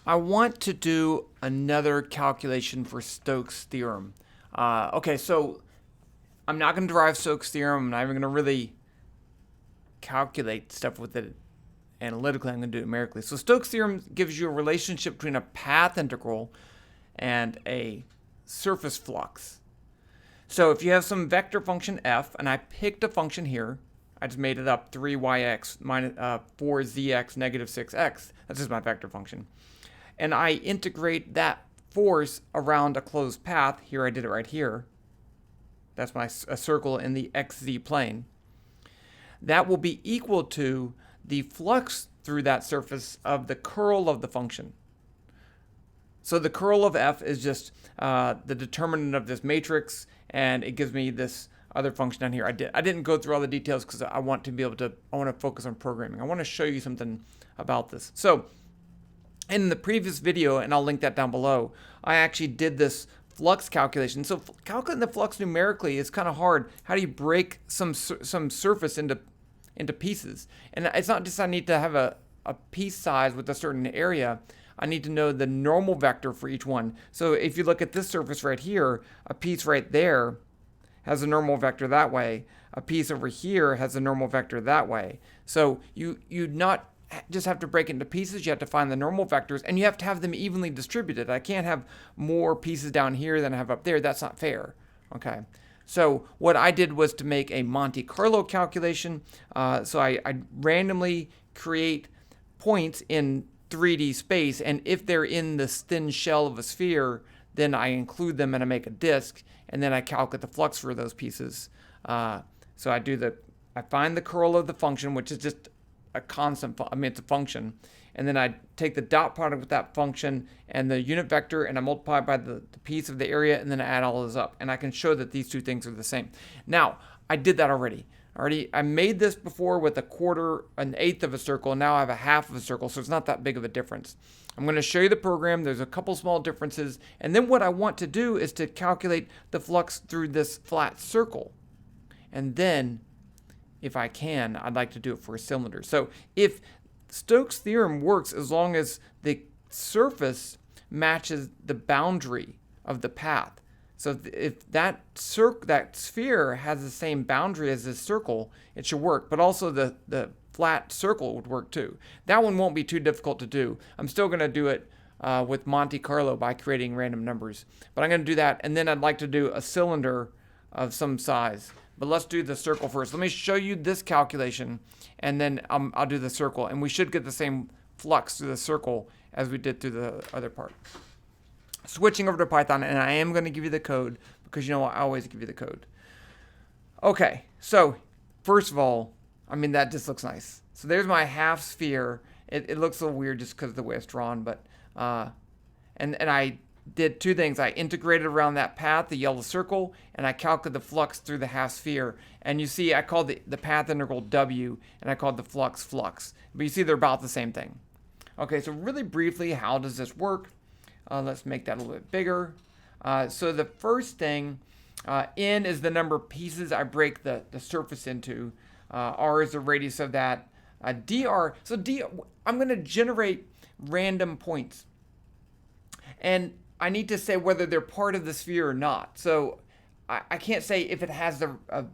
I want to do another calculation for Stoke's theorem. Okay, so I'm not going to derive Stoke's theorem. I'm not even going to really calculate stuff with it analytically. I'm going to do it numerically. So Stoke's theorem gives you a relationship between a path integral and a surface flux. So if you have some vector function f, and I picked a function here, I just made it up, 3yx minus 4zx negative 6x. That's just my vector function. And I integrate that force around a closed path. Here I did it right here. That's a circle in the xz plane. That will be equal to the flux through that surface of the curl of the function. So the curl of f is just the determinant of this matrix, and it gives me this other function down here. I didn't go through all the details because I want to focus on programming. I want to show you something about this. So in the previous video, and I'll link that down below, I actually did this flux calculation. So calculating the flux numerically is kind of hard. How do you break some surface into pieces? And it's not just I need to have a piece size with a certain area. I need to know the normal vector for each one. So if you look at this surface right here, a piece right there has a normal vector that way. A piece over here has a normal vector that way. So you not just have to break it into pieces. You have to find the normal vectors, and you have to have them evenly distributed. I can't have more pieces down here than I have up there. That's not fair. Okay. So what I did was to make a Monte Carlo calculation. So I randomly create points in 3D space, and if they're in this thin shell of a sphere, then I include them and I make a disk, and then I calculate the flux for those pieces. So I find the curl of the function, which is just a constant, it's a function, and then I take the dot product with that function and the unit vector, and I multiply by the piece of the area, and then I add all those up, and I can show that these two things are the same. Now, I did that already. I made this before with a quarter, an eighth of a circle, and now I have a half of a circle, so it's not that big of a difference. I'm going to show you the program. There's a couple small differences, and then what I want to do is to calculate the flux through this flat circle. And then, if I can, I'd like to do it for a cylinder. So if Stoke's theorem works as long as the surface matches the boundary of the path. So if that sphere has the same boundary as this circle, it should work. But also the flat circle would work too. That one won't be too difficult to do. I'm still going to do it with Monte Carlo by creating random numbers. But I'm going to do that, and then I'd like to do a cylinder of some size. But let's do the circle first. Let me show you this calculation, and then I'll do the circle. And we should get the same flux through the circle as we did through the other part. Switching over to Python, and I am going to give you the code because you know I always give you the code. Okay, so first of all, that just looks nice. So there's my half sphere. It looks a little weird just because of the way it's drawn, but and I did two things. I integrated around that path, the yellow circle, and I calculated the flux through the half sphere. And you see I called the path integral W, and I called the flux flux. But you see they're about the same thing. Okay, so really briefly, how does this work? Let's make that a little bit bigger. So the first thing, N is the number of pieces I break the surface into. R is the radius of that. dr, I'm going to generate random points. And I need to say whether they're part of the sphere or not. So I can't say if it has a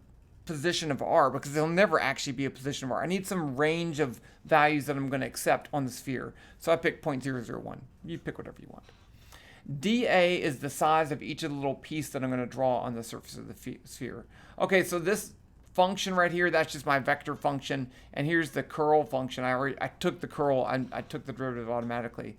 position of R, because there'll never actually be a position of R. I need some range of values that I'm going to accept on the sphere. So I pick 0.001. You pick whatever you want. dA is the size of each of the little piece that I'm going to draw on the surface of the sphere. Okay, so this function right here, that's just my vector function, and here's the curl function. I took the curl, I took the derivative automatically.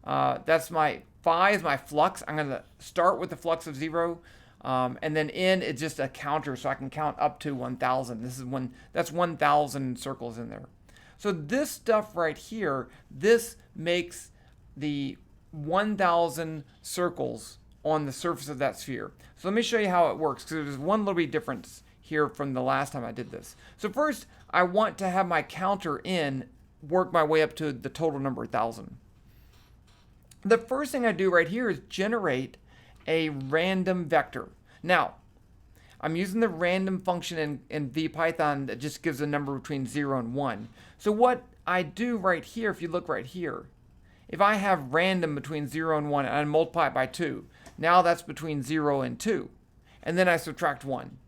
That's my phi is my flux. I'm going to start with the flux of 0, and then N is just a counter, so I can count up to 1,000. That's 1,000 circles in there. So this stuff right here, this makes the 1,000 circles on the surface of that sphere. So let me show you how it works, because there's one little bit difference here from the last time I did this. So first, I want to have my counter N work my way up to the total number 1,000. The first thing I do right here is generate a random vector. Now, I'm using the random function in VPython that just gives a number between 0 and 1. So what I do right here, if you look right here, if I have random between 0 and 1 and I multiply it by 2, now that's between 0 and 2. And then I subtract 1.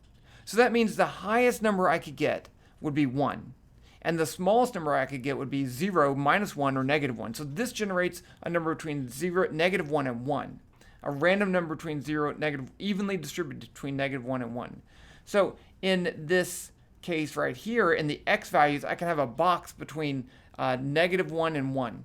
So that means the highest number I could get would be 1. And the smallest number I could get would be 0, minus 1, or negative 1. So this generates a number between negative 1 and 1. A random number between 0, negative, evenly distributed between negative 1 and 1. So in this case right here, in the x values, I can have a box between negative 1 and 1.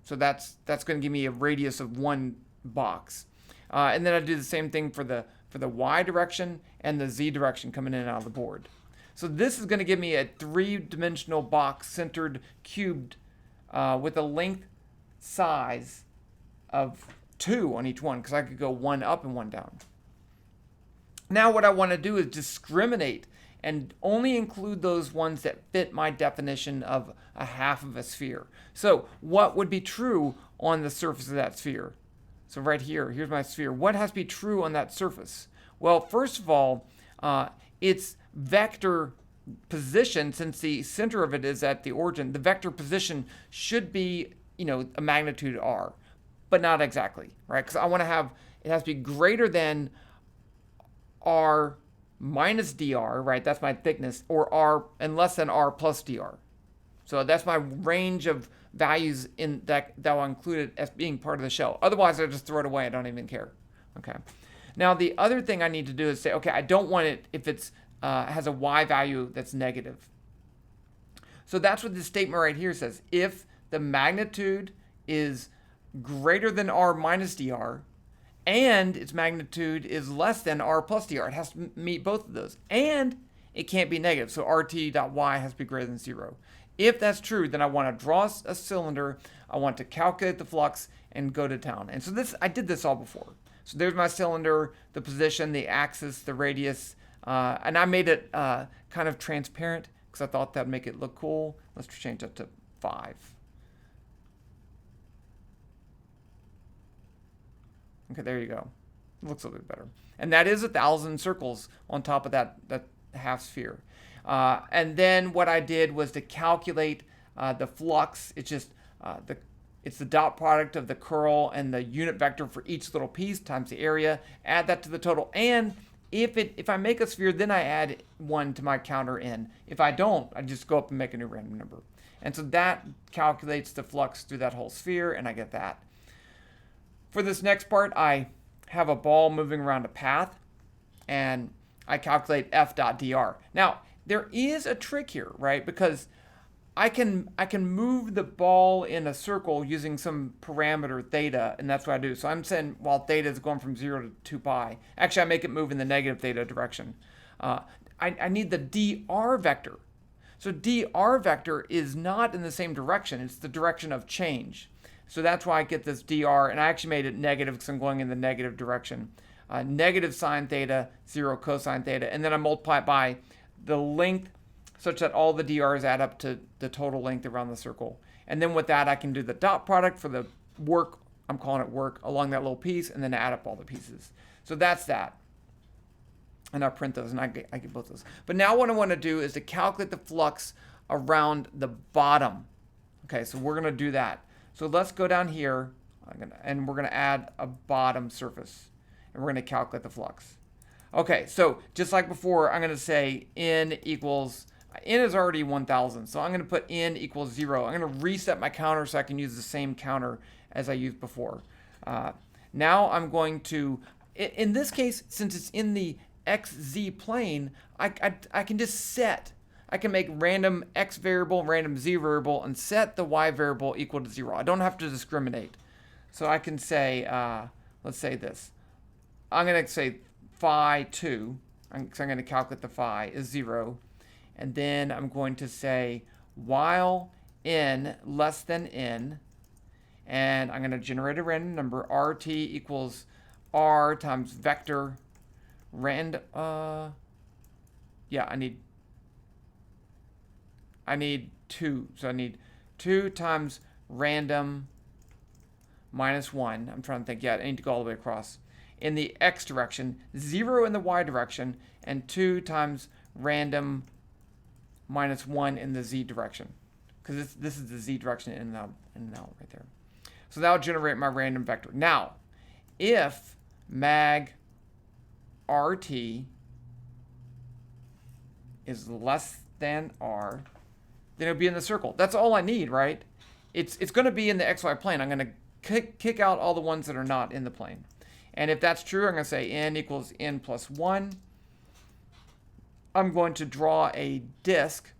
So that's going to give me a radius of 1 box. And then I do the same thing for the y direction and the z direction coming in and out of the board. So this is going to give me a 3-dimensional box centered cubed with a length size of 2 on each one, because I could go 1 up and 1 down. Now what I want to do is discriminate and only include those ones that fit my definition of a half of a sphere. So what would be true on the surface of that sphere? So right here, here's my sphere. What has to be true on that surface? Well, first of all, its vector position, since the center of it is at the origin, the vector position should be, a magnitude r, but not exactly, right? Because I want to have, it has to be greater than r minus dr, right? That's my thickness, or r, and less than r plus dr. So that's my range of values in that I'll include it as being part of the shell. Otherwise, I just throw it away. I don't even care. Okay. Now, the other thing I need to do is say, okay, I don't want it if it's has a y value that's negative. So that's what this statement right here says. If the magnitude is greater than r minus dr, and its magnitude is less than r plus dr, it has to meet both of those. And it can't be negative, so rt.y has to be greater than 0. If that's true, then I want to draw a cylinder, I want to calculate the flux, and go to town. And so I did this all before. So there's my cylinder, the position, the axis, the radius, and I made it kind of transparent because I thought that would make it look cool. Let's change that to 5. Okay, there you go. It looks a little bit better. And that is 1,000 circles on top of that half sphere. And then what I did was to calculate the flux. It's just it's the dot product of the curl and the unit vector for each little piece times the area. Add that to the total. And if I make a sphere, then I add 1 to my counter n. If I don't, I just go up and make a new random number. And so that calculates the flux through that whole sphere, and I get that. For this next part, I have a ball moving around a path, and I calculate f.dr. Now, there is a trick here, right? Because I can move the ball in a circle using some parameter theta, and that's what I do. So I'm saying while theta is going from 0 to 2 pi, actually I make it move in the negative theta direction. I need the dr vector. So dr vector is not in the same direction. It's the direction of change. So that's why I get this dr, and I actually made it negative because I'm going in the negative direction. Negative sine theta, 0 cosine theta, and then I multiply it by the length such that all the drs add up to the total length around the circle. And then with that, I can do the dot product for the work, I'm calling it work, along that little piece, and then add up all the pieces. So that's that. And I print those, and I get both those. But now what I want to do is to calculate the flux around the bottom. Okay, so we're going to do that. So let's go down here, and we're going to add a bottom surface, and we're going to calculate the flux. Okay, so just like before, I'm going to say n equals, n is already 1,000, so I'm going to put n equals 0. I'm going to reset my counter so I can use the same counter as I used before. Now I'm going to, in this case, since it's in the xz plane, I can just set. I can make random x variable, random z variable, and set the y variable equal to 0. I don't have to discriminate. So I can say, let's say this. I'm going to say phi 2, so I'm going to calculate the phi is 0. And then I'm going to say while n less than n, and I'm going to generate a random number, rt equals r times vector rand, yeah, I need 2. So I need 2 times random minus 1. I'm trying to think. Yeah, I need to go all the way across. In the x direction, 0 in the y direction, and 2 times random minus 1 in the z direction. Because this is the z direction in and out right there. So that'll generate my random vector. Now, if mag RT is less than R, then it'll be in the circle. That's all I need, right? It's going to be in the XY plane. I'm going to kick out all the ones that are not in the plane. And if that's true, I'm going to say n equals n plus 1. I'm going to draw a disk.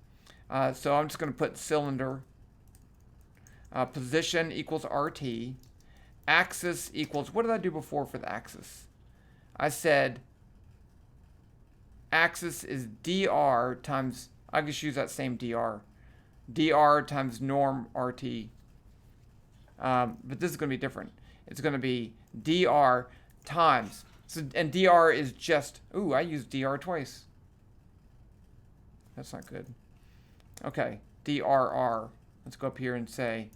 So I'm just going to put cylinder. Position equals RT. Axis equals, what did I do before for the axis? I said axis is dr times, I just use that same dr. dr times norm RT. But this is going to be different. It's going to be dr times, so, and dr is just, ooh, I used dr twice. That's not good. Okay, drr. Let's go up here and say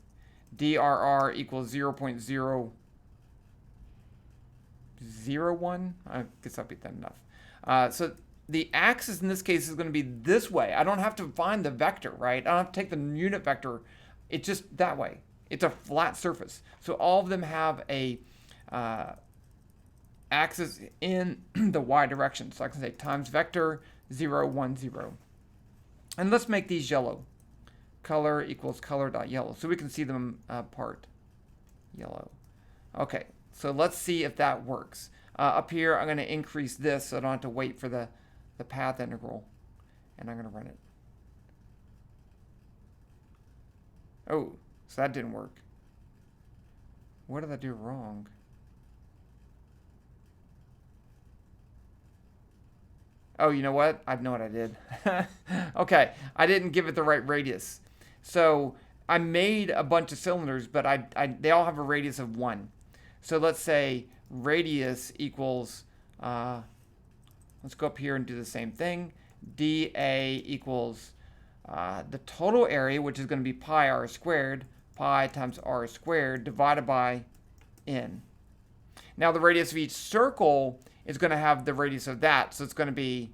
drr equals 0.001. I guess I'll beat that enough. So the axis in this case is going to be this way. I don't have to find the vector, right? I don't have to take the unit vector. It's just that way. It's a flat surface. So all of them have a axis in the y direction. So I can say times vector 0, 1, 0. And let's make these yellow. Color equals color.yellow. So we can see them apart. Yellow. Okay, so let's see if that works. Up here, I'm going to increase this so I don't have to wait for the path integral. And I'm going to run it. Oh, so that didn't work. What did I do wrong? Oh, you know what? I know what I did. Okay, I didn't give it the right radius. So I made a bunch of cylinders, but they all have a radius of 1. So let's say radius equals, let's go up here and do the same thing. dA equals the total area, which is going to be pi r squared, pi times r squared, divided by n. Now the radius of each circle is going to have the radius of that. So it's going to be,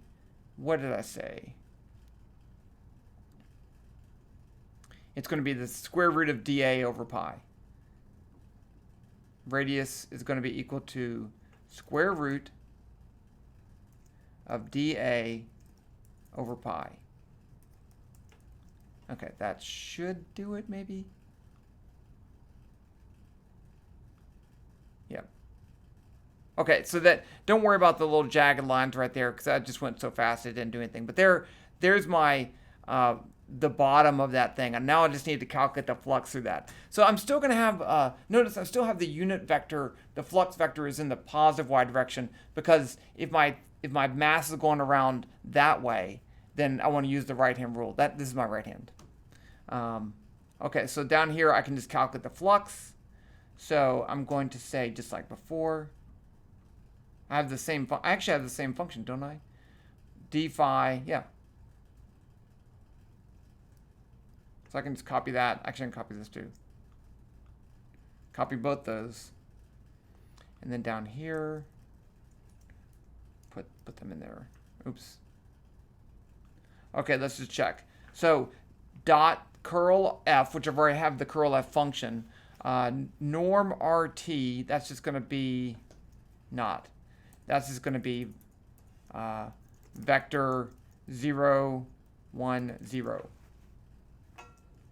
what did I say? It's going to be the square root of dA over pi. Radius is going to be equal to square root of dA over pi. Okay, that should do it maybe. Yep. Okay, so that, don't worry about the little jagged lines right there because that just went so fast it didn't do anything. But there's my the bottom of that thing, and now I just need to calculate the flux through that. So I'm still going to have, notice I still have the unit vector, the flux vector is in the positive y direction because if my mass is going around that way, then I want to use the right-hand rule. This is my right hand. Okay, so down here I can just calculate the flux. So I'm going to say, just like before, I have the same, I actually have the same function, don't I? d phi, yeah. So I can just copy that. Actually, I can copy this too. Copy both those. And then down here, put them in there. Oops. Okay, let's just check. So dot curl f, which I've already have the curl f function. Norm RT, that's just going to be not. That's just going to be vector 0, 1, 0.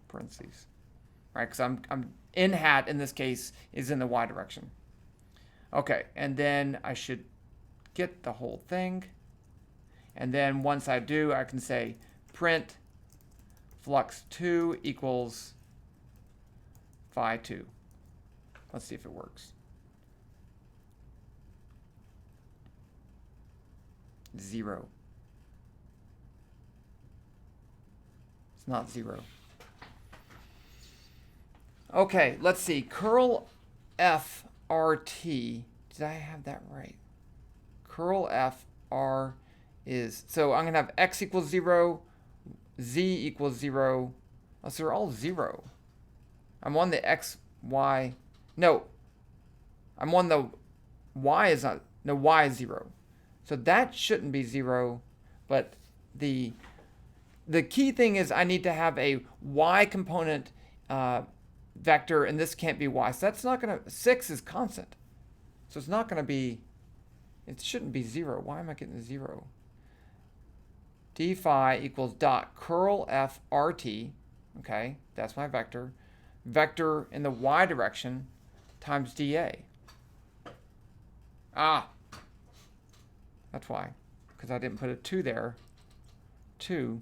Parentheses, right? Because I'm in hat in this case is in the y direction. Okay, and then I should get the whole thing, and then once I do, I can say print flux 2 equals phi 2. Let's see if it works. 0. It's not 0. Okay, let's see. Curl f RT. Did I have that right? Curl f r is, so I'm going to have x equals 0, z equals 0. Oh, so they're all 0. I'm on the x, y. No. I'm on the y is not, no, y is 0. So that shouldn't be 0, but the key thing is I need to have a y component vector, and this can't be y. So that's not going to, 6 is constant. So it's not going to be, it shouldn't be 0. Why am I getting a 0? d phi equals dot curl f rt, okay, that's my vector, vector in the y direction times dA. Ah, that's why, because I didn't put a 2 there. 2,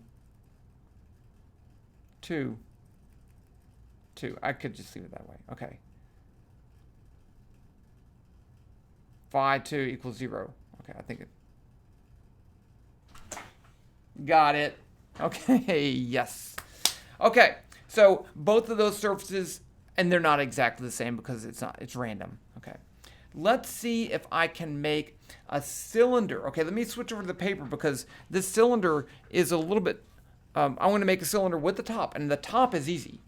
2, 2. I could just leave it that way. Okay. Phi 2 equals 0. Okay, I think it. Got it. Okay, yes. Okay, so both of those surfaces, and they're not exactly the same because it's random. Okay. Let's see if I can make a cylinder. Okay, let me switch over to the paper because this cylinder is a little bit, I want to make a cylinder with the top, and the top is easy.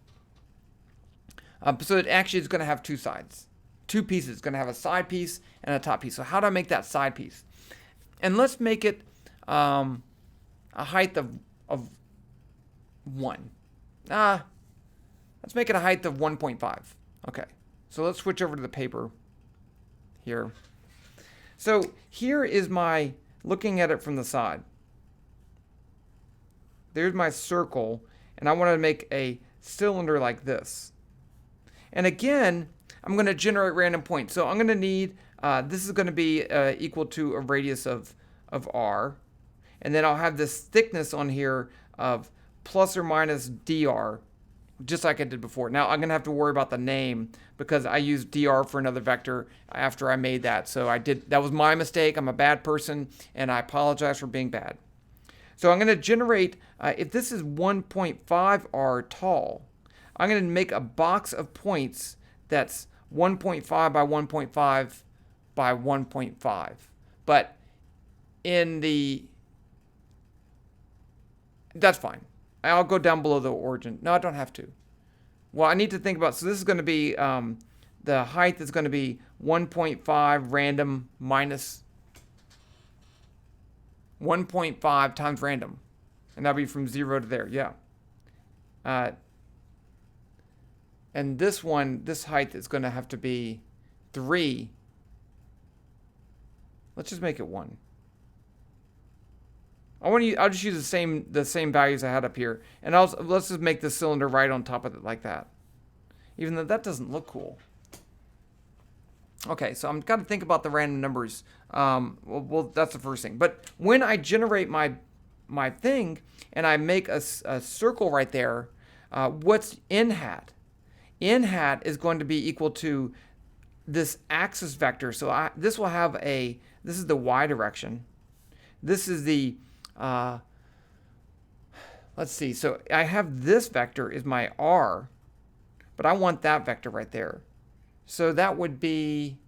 So it actually is going to have two sides, two pieces. It's going to have a side piece and a top piece. So how do I make that side piece? And let's make it a height of 1. Let's make it a height of 1.5. Okay, so let's switch over to the paper here. So here is my, looking at it from the side. There's my circle, and I want to make a cylinder like this. And again, I'm going to generate random points. So I'm going to need, this is going to be equal to a radius of r. And then I'll have this thickness on here of plus or minus dr, just like I did before. Now I'm going to have to worry about the name because I used dr for another vector after I made that. So that was my mistake. I'm a bad person, and I apologize for being bad. So I'm going to generate, if this is 1.5 r tall, I'm going to make a box of points that's 1.5 by 1.5 by 1.5. But that's fine. I'll go down below the origin. No, I don't have to. Well, I need to think about, so this is going to be, the height is going to be 1.5 random minus 1.5 times random. And that'll be from 0 to there, yeah. And this height is going to have to be 3. Let's just make it 1. I'll just use the same values I had up here, and let's just make the cylinder right on top of it like that. Even though that doesn't look cool. Okay, so I'm got to think about the random numbers. Well, that's the first thing. But when I generate my thing and I make a circle right there, what's in hat? In hat is going to be equal to this axis vector. So this will have this is the y direction. This is the, let's see. So I have this vector is my r, but I want that vector right there. So that would be,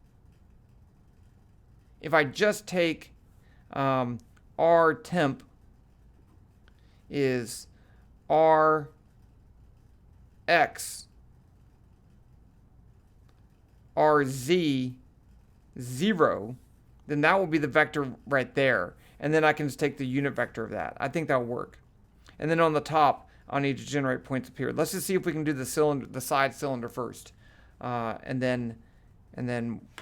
if I just take r temp is r x rz 0, then that will be the vector right there. And then I can just take the unit vector of that. I think that'll work. And then on the top, I'll need to generate points up here. Let's just see if we can do the side cylinder first. And then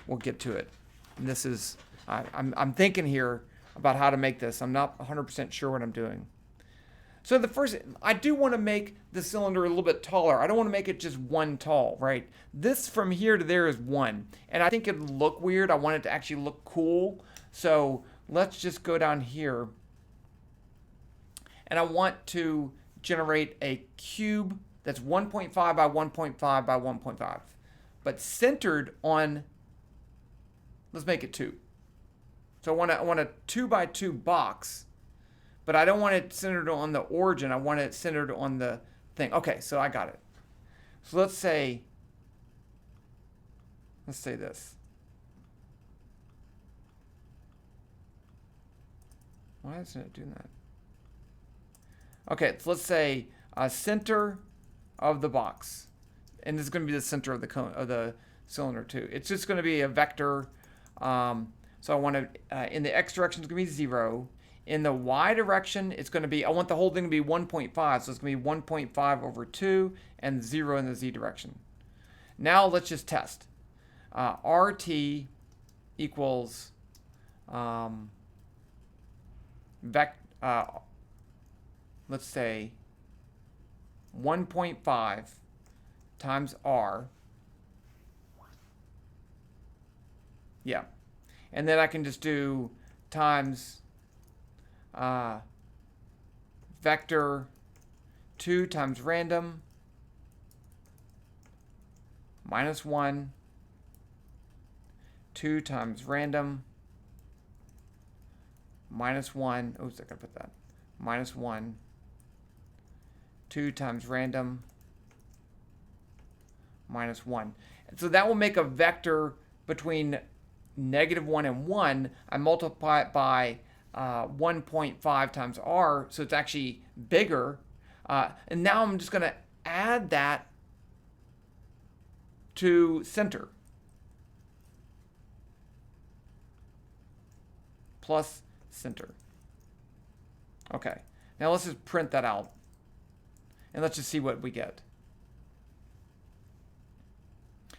we'll get to it. And this is, I'm thinking here about how to make this. I'm not 100% sure what I'm doing. So I do want to make the cylinder a little bit taller. I don't want to make it just 1 tall, right? This from here to there is 1. And I think it'd look weird. I want it to actually look cool. So let's just go down here. And I want to generate a cube that's 1.5 by 1.5 by 1.5. But centered on, let's make it 2. So I want a 2 by 2 box. But I don't want it centered on the origin. I want it centered on the thing. Okay, so I got it. So let's say this. Why isn't it doing that? Okay, so let's say center of the box. And this is going to be the center of the cone of the cylinder too. It's just going to be a vector. So I want to, in the x direction, it's going to be 0. In the y direction, it's going to be, I want the whole thing to be 1.5. So it's going to be 1.5 over 2 and 0 in the z direction. Now let's just test. RT equals let's say 1.5 times R. Yeah. And then I can just do times vector 2 times random minus 1, 2 times random minus 1. Oops, I gotta put that. Minus 1, 2 times random minus 1. And so that will make a vector between -1 and 1. I multiply it by 1.5 times R, so it's actually bigger. And now I'm just going to add that to center. Plus center. Okay, now let's just print that out. And let's just see what we get.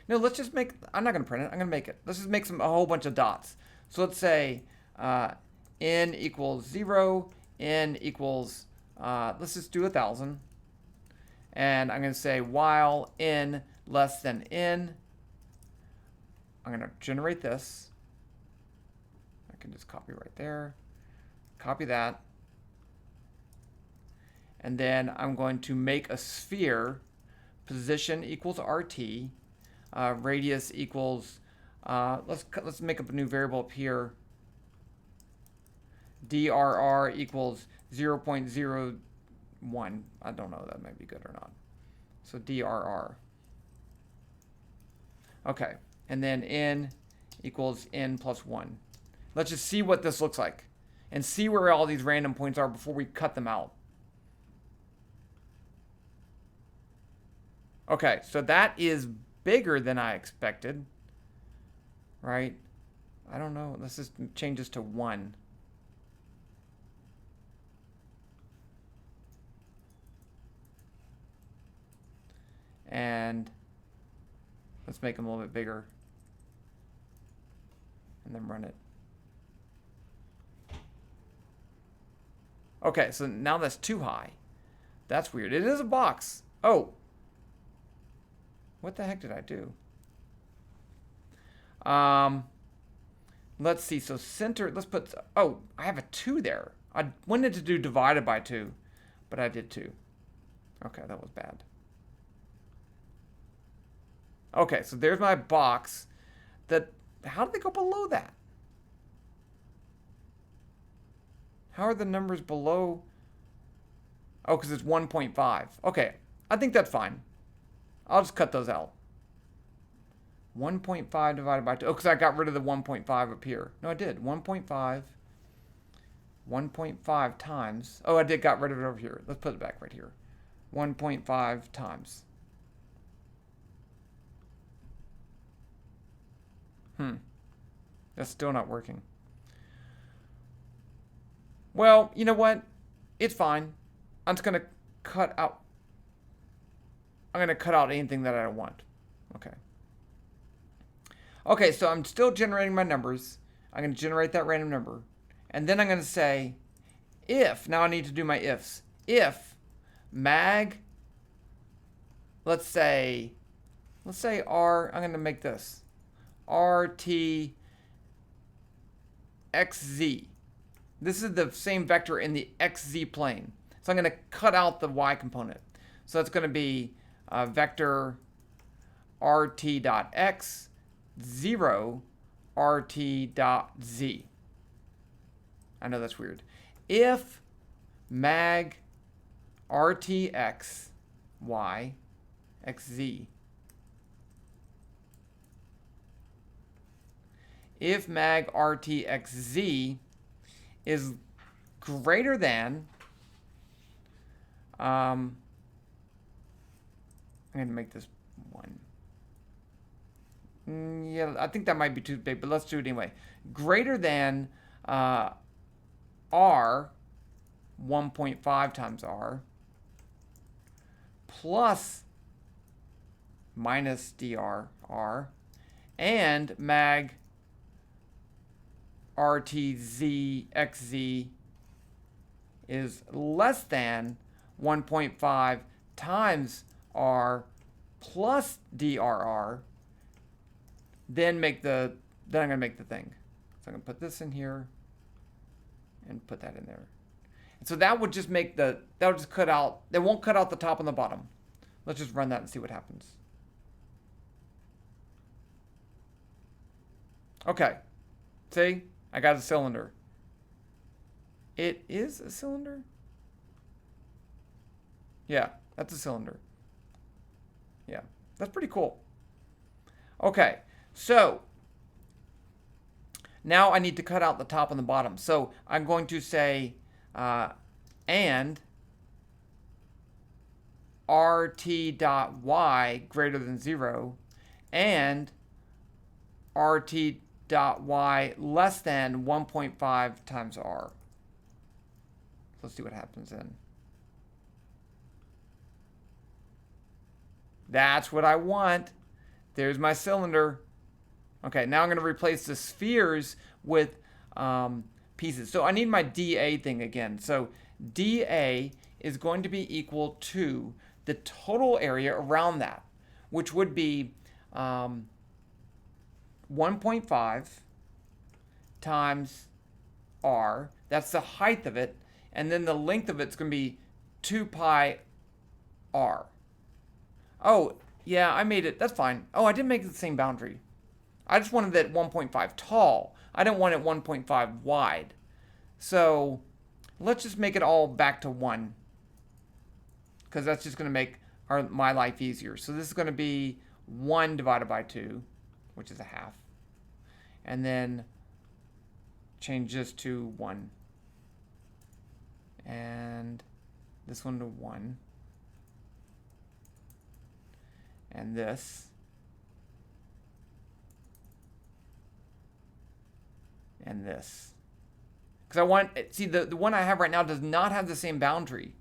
No, let's just make, I'm not going to print it. I'm going to make it. Let's just make a whole bunch of dots. So let's say n equals 0, n equals, let's just do 1,000. And I'm going to say while n less than n, I'm going to generate this. I can just copy right there. Copy that. And then I'm going to make a sphere. Position equals RT. Radius equals, let's make up a new variable up here. DRR equals 0.01. I don't know if that might be good or not. So DRR. Okay, and then n equals n plus 1. Let's just see what this looks like and see where all these random points are before we cut them out. Okay, so that is bigger than I expected, right? I don't know. Let's just change this to 1. And let's make them a little bit bigger. And then run it. Okay, so now that's too high. That's weird. It is a box. Oh. What the heck did I do? Let's see. So center, let's put, oh, I have a 2 there. I wanted to do divided by 2, but I did 2. Okay, that was bad. Okay, so there's my box. How did they go below that? How are the numbers below? Oh, because it's 1.5. Okay, I think that's fine. I'll just cut those out. 1.5 divided by 2. Oh, because I got rid of the 1.5 up here. No, I did. 1.5. 1.5 times. Oh, I did got rid of it over here. Let's put it back right here. 1.5 times. That's still not working. Well, you know what? It's fine. I'm just going to cut out. I'm going to cut out anything that I don't want. Okay. Okay, so I'm still generating my numbers. I'm going to generate that random number. And then I'm going to say if, now I need to do my ifs. If mag, let's say R, I'm going to make this RT XZ. This is the same vector in the XZ plane. So I'm going to cut out the Y component. So it's going to be vector rt.x 0 rt.z. I know that's weird. If mag rtx y xz, if mag rtxz is greater than, I'm going to make this 1. Yeah, I think that might be too big, but let's do it anyway. Greater than r 1.5 times r plus minus drr, and mag rtzxz is less than 1.5 times r plus drr, then I'm going to make the thing. So I'm going to put this in here and put that in there. And so that would just make that would just cut out, they won't cut out the top and the bottom. Let's just run that and see what happens. Okay. See? I got a cylinder. It is a cylinder? Yeah, that's a cylinder. Yeah, that's pretty cool. Okay, so now I need to cut out the top and the bottom. So I'm going to say and rt.y greater than 0 and rt.y less than 1.5 times r. Let's see what happens then. That's what I want. There's my cylinder. Okay, now I'm going to replace the spheres with pieces. So I need my dA thing again. So dA is going to be equal to the total area around that, which would be 1.5 times r. That's the height of it. And then the length of it's going to be 2 pi r. Oh, yeah, I made it. That's fine. Oh, I didn't make it the same boundary. I just wanted it 1.5 tall. I didn't want it 1.5 wide. So let's just make it all back to 1, because that's just going to make my life easier. So this is going to be 1 divided by 2, which is a half. And then change this to 1. And this one to 1. And this. And this. Because I want, see, the one I have right now does not have the same boundary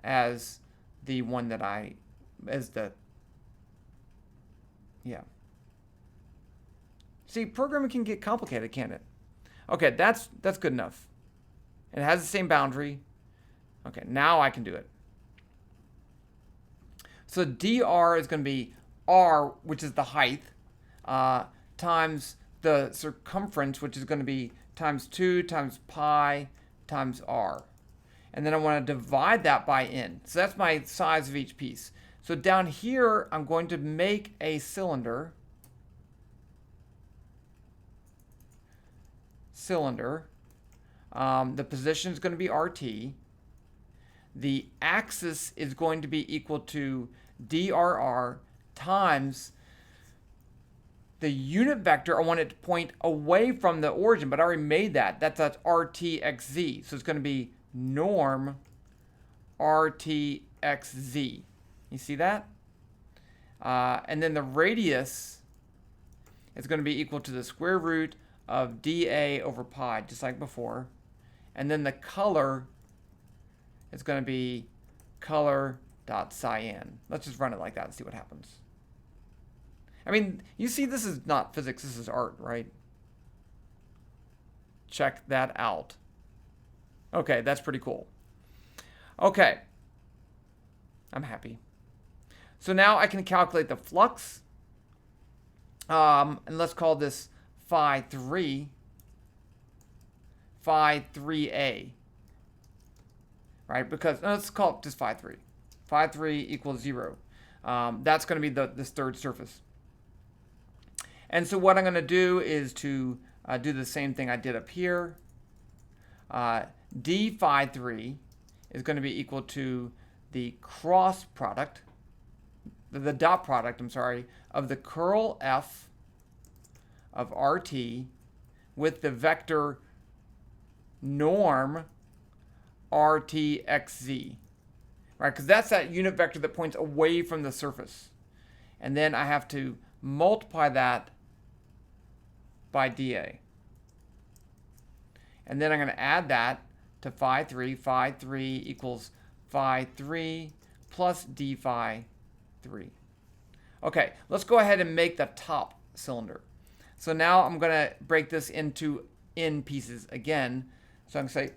as the one that yeah. See, programming can get complicated, can't it? Okay, that's good enough. It has the same boundary. Okay, now I can do it. So dr is going to be r, which is the height, times the circumference, which is going to be times 2 times pi times r. And then I want to divide that by n. So that's my size of each piece. So down here, I'm going to make a cylinder. The position is going to be RT. The axis is going to be equal to drr times the unit vector. I want it to point away from the origin, but I already made that. That's RTXZ. So it's going to be norm RTXZ. You see that? And then the radius is going to be equal to the square root of dA over pi, just like before. And then the color is going to be color.cyan. Let's just run it like that and see what happens. I mean, you see, this is not physics, this is art, right? Check that out. Okay, that's pretty cool. Okay. I'm happy. So now I can calculate the flux. And let's call this phi 3. Phi 3a. Right? Because, no, let's call it just phi 3. Phi 3 equals 0. That's going to be this third surface. And so what I'm going to do is to do the same thing I did up here. D phi 3 is going to be equal to the cross product, the dot product, I'm sorry, of the curl F of RT with the vector norm RTXZ, right? Because that's that unit vector that points away from the surface. And then I have to multiply that by dA. And then I'm going to add that to phi 3. Phi 3 equals phi 3 plus d phi 3. Okay, let's go ahead and make the top cylinder. So now I'm going to break this into n pieces again. So I'm going to say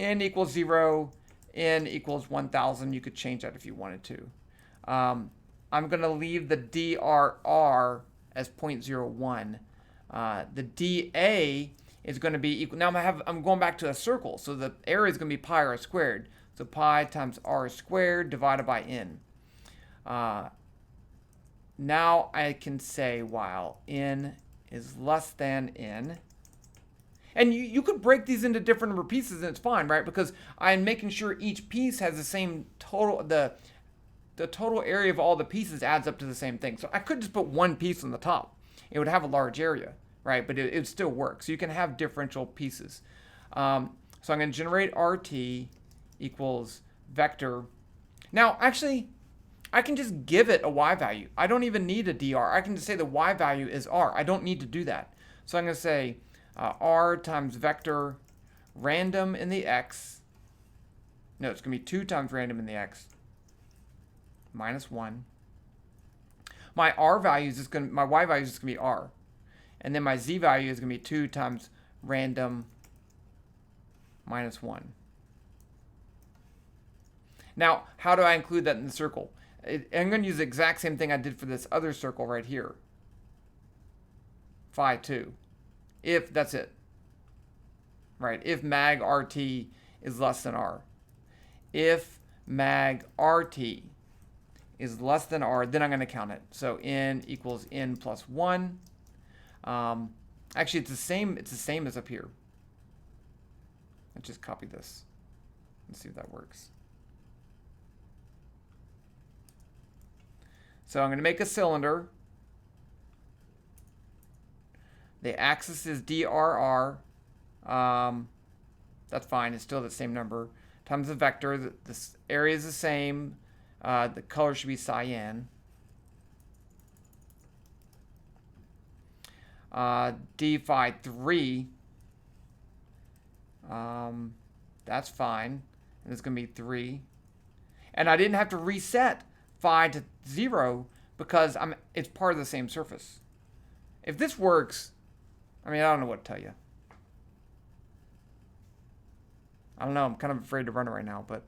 n equals 0, n equals 1,000. You could change that if you wanted to. I'm going to leave the DRR as 0.01. The DA is going to be equal. Now I'm going back to a circle. So the area is going to be pi r squared. So pi times r squared divided by n. Now I can say while n is less than n. And you could break these into different number of pieces and it's fine, right? Because I'm making sure each piece has the same total, the total area of all the pieces adds up to the same thing. So I could just put one piece on the top. It would have a large area, right? But it would still work. So you can have differential pieces. So I'm going to generate RT equals vector. Now, actually, I can just give it a y value. I don't even need a dr. I can just say the y value is r. I don't need to do that. So I'm going to say r times vector random in the x. No, it's going to be 2 times random in the x minus 1. My r value is just going to, my y value is just going to be r. And then my z value is going to be 2 times random minus 1. Now, how do I include that in the circle? I'm going to use the exact same thing I did for this other circle right here. Phi 2. If that's it. Right? If mag RT is less than R. If mag RT is less than R, then I'm going to count it. So n equals n plus 1. Actually, it's the same as up here. Let's just copy this. Let's see if that works. So I'm going to make a cylinder. The axis is DRR. That's fine. It's still the same number. Times the vector. This area is the same. The color should be cyan. D phi 3. That's fine. And it's going to be 3. And I didn't have to reset phi to 0 because it's part of the same surface. If this works, I mean, I don't know what to tell you. I don't know. I'm kind of afraid to run it right now, but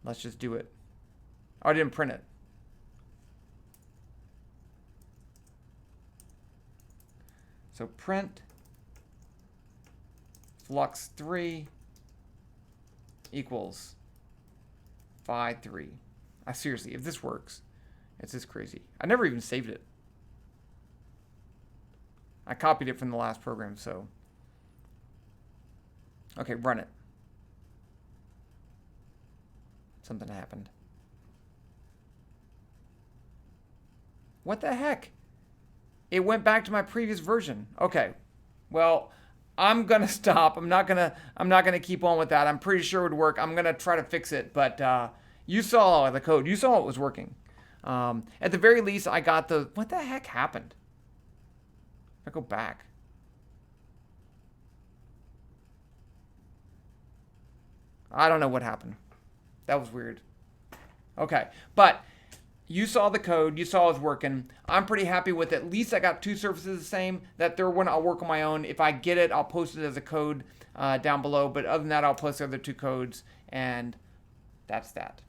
let's just do it. Oh, I didn't print it. So print flux 3 equals phi 3. Seriously, if this works, it's just crazy. I never even saved it. I copied it from the last program, so. Okay, run it. Something happened. What the heck? It went back to my previous version. Okay. Well, I'm gonna stop. I'm not gonna keep on with that. I'm pretty sure it would work. I'm gonna try to fix it, but you saw the code. You saw it was working. At the very least, I got the... What the heck happened? If I go back. I don't know what happened. That was weird. Okay, but you saw the code. You saw it was working. I'm pretty happy with it. At least I got 2 surfaces the same. That third one, I'll work on my own. If I get it, I'll post it as a code down below. But other than that, I'll post the other 2 codes. And that's that.